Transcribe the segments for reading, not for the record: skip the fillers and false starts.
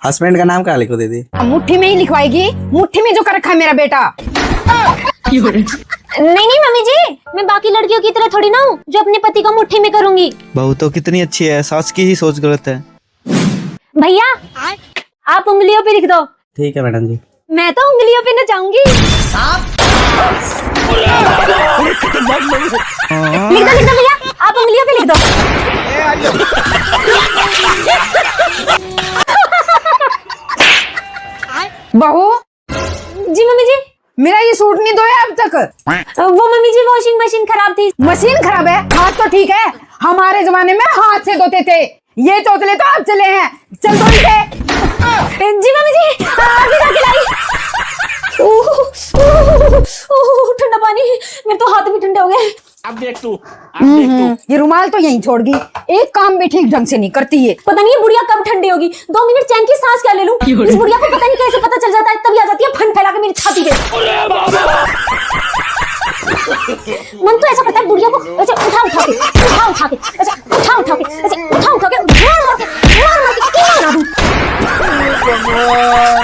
Husband का नाम क्या लिखो दीदी? मुट्ठी में ही लिखवाएगी, मुट्ठी में जो कर रखा है मेरा बेटा। नहीं नहीं मम्मी जी, मैं बाकी लड़कियों की तरह थोड़ी ना हूँ जो अपने पति को मुट्ठी में करूंगी। बहू तो कितनी अच्छी है, सास की ही सोच गलत है। भैया आप उंगलियों पे लिख दो। ठीक है मैडम जी। मैं तो उंगलियों पे नचाऊंगी। लिख दो भैया, आप उंगलियों पे लिख दो। बहू जी मम्मी जी। मेरा ये सूट नहीं धोया अब तक। वो मम्मी जी वॉशिंग मशीन खराब थी। मशीन खराब है, हाथ तो ठीक है। हमारे जमाने में हाथ से धोते थे, ये चौतले तो अब चले हैं। चल दो इसे। जी मम्मी जी आगे जाके लाई। ठंडा पानी, मेरे तो हाथ भी ठंडे हो गए। अब देख तू। ये रुमाल तो यहीं छोड़ गई, एक काम भी ठीक ढंग से नहीं करती है। पता नहीं ये बुढ़िया कब ठंडी होगी। 2 मिनट चैन की सांस क्या ले लूं। इस बुढ़िया को पता नहीं कैसे पता चल जाता है, तभी आ जाती है फन फैला के मेरी छाती पे। मन तो ऐसा पता है बुढ़िया को ऐसे उठा के ऐसे उठा के ऐसे उठा के मार के क्यों ना दूं।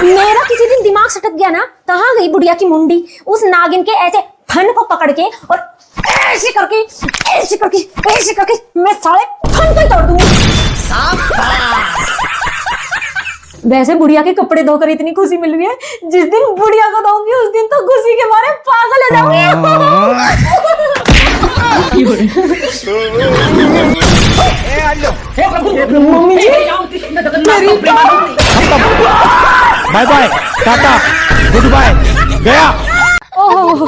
मेरा किसी दिन दिमाग सटक गया ना, कहाँ गई बुढ़िया की मुंडी। उस नागिन के ऐसे फन को पकड़ के और ऐसे करके मैं साले फन को ही तोड़ दूंगी। वैसे बुढ़िया के कपड़े धोकर इतनी खुशी मिल रही है, जिस दिन बुढ़िया को धोऊंगी उस दिन तो खुशी के मारे पागल हो जाऊंगी। मम्मी जी मेरी bye bye, tata, good bye, गया। ओह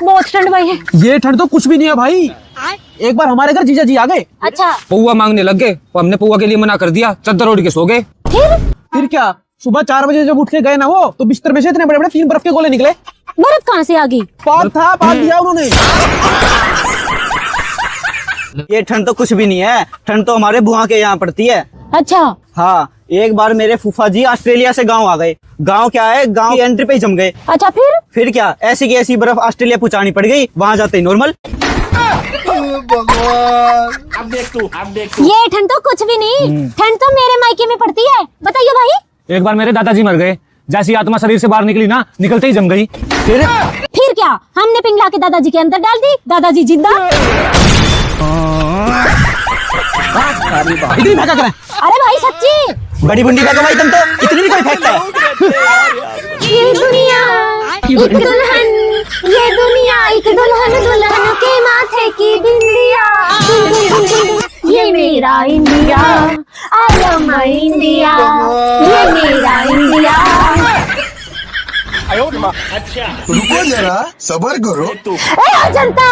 बहुत ठंड भाई है। ये ठंड तो कुछ भी नहीं है भाई। एक बार हमारे घर जीजा जी आ गए, अच्छा पौवा मांगने लग गए, तो हमने पौवा के लिए मना कर दिया, चद्दर ओढ़ के सो गए। फिर क्या, सुबह 4 बजे जब उठ के गए ना वो, तो बिस्तर में से इतने बड़े बड़े 3 बर्फ के गोले निकले। बर्फ कहाँ से आ गई? पाद था, पाद दिया उन्होंने। ये ठंड तो कुछ भी नहीं है, ठंड तो हमारे बुआ के यहाँ पड़ती है। अच्छा हाँ, एक बार मेरे फूफा जी ऑस्ट्रेलिया से गांव आ गए। गांव क्या है, गांव की एंट्री पे ही जम गए। अच्छा फिर क्या, ऐसी की ऐसी बर्फ ऑस्ट्रेलिया पहुंचानी पड़ गई, वहां जाते ही नॉर्मल। अब देख तू। ये ठंड तो कुछ भी नहीं, ठंड तो मेरे मायके में पड़ती है। बताइए भाई। एक बार मेरे दादाजी मर गए, जैसी आत्मा शरीर से बाहर निकली ना, निकलते ही जम गई। फिर क्या, हमने पिंगला के दादाजी के अंदर डाल दी, दादाजी जिंदा। इतनी फेंका करें। अरे भाई सच्ची, बड़ी बुंडी का कमाई तुम तो, इतनी भी कोई फेंकता है। ये दुनिया एक दुल्हन, ये दुनिया एक दुल्हन, दुल्हन के माथे की बिंदिया। ये मेरा India, I love my India, ये मेरा इंडिया। अच्छा रुको जरा, सबर करो। ए जनता,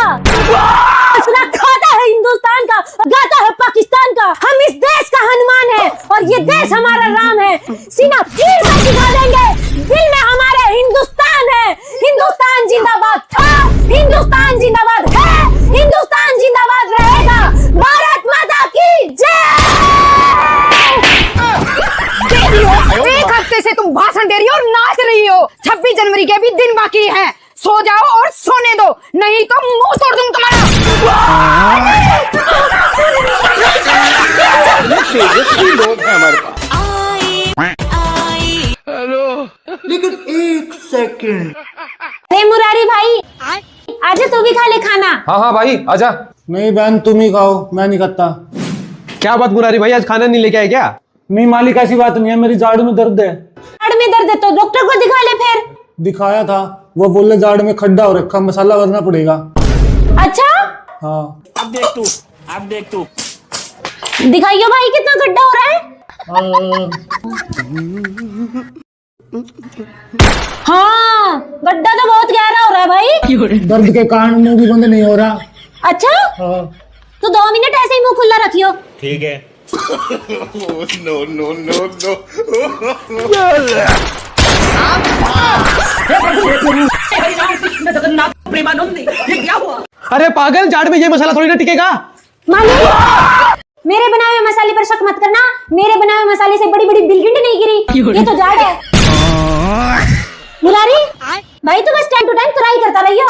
असला खाता है हिंदुस्तान का, गाता है पाकिस्तान का। हम इस देश का हनुमान है और ये देश हमारा राम है। सीना चीर कर दिखा देंगे, दिल में हमारे हिंदुस्तान है। हिंदुस्तान जिंदाबाद था, हिंदुस्तान जिंदाबाद है, हिंदुस्तान जिंदाबाद रहेगा। भारत माता की जय। एक हफ्ते से तुम भाषण दे रही हो और नाच रही हो। 26 जनवरी के भी दिन बाकी है, सो जाओ और सोने दो, नहीं तो मुंह तोड़ दूं तुम्हारा। लोग हैं हमारे पास। लेकिन 1 सेकंड। हे मुरारी भाई, आज तू भी खा ले खाना। हाँ हाँ भाई आजा। नहीं बहन तुम ही खाओ, मैं नहीं खाता। क्या बात मुरारी भाई, आज खाना नहीं लेके आए क्या? नहीं मालिक ऐसी बात नहीं है, मेरी जाड़ में दर्द है। जाड़ में दर्द है तो डॉक्टर को दिखा ले फिर। दिखाया था, वो बोले जाड़ में खड्डा हो रखा, मसाला भरना पड़ेगा। अच्छा हाँ अब देख तू। दिखाइयो भाई कितना गड्ढा हो रहा है। हाँ गड्ढा तो बहुत गहरा हो रहा है भाई। दर्द के कारण मुंह भी बंद नहीं हो रहा। अच्छा हाँ। तो 2 मिनट ऐसे ही मुंह खुला रखियो। ठीक है। अरे पागल, जाड़ में ये मसाला थोड़ी ना टिकेगा। मालिक मेरे बनाए हुए मसाले पर शक मत करना, मेरे बनाए हुए मसाले से बड़ी बड़ी बिल्डिंग नहीं गिरी। ये तो जाड़ है। मुरारी भाई तो बस टाइम टू टाइम ट्राई करता रहियो।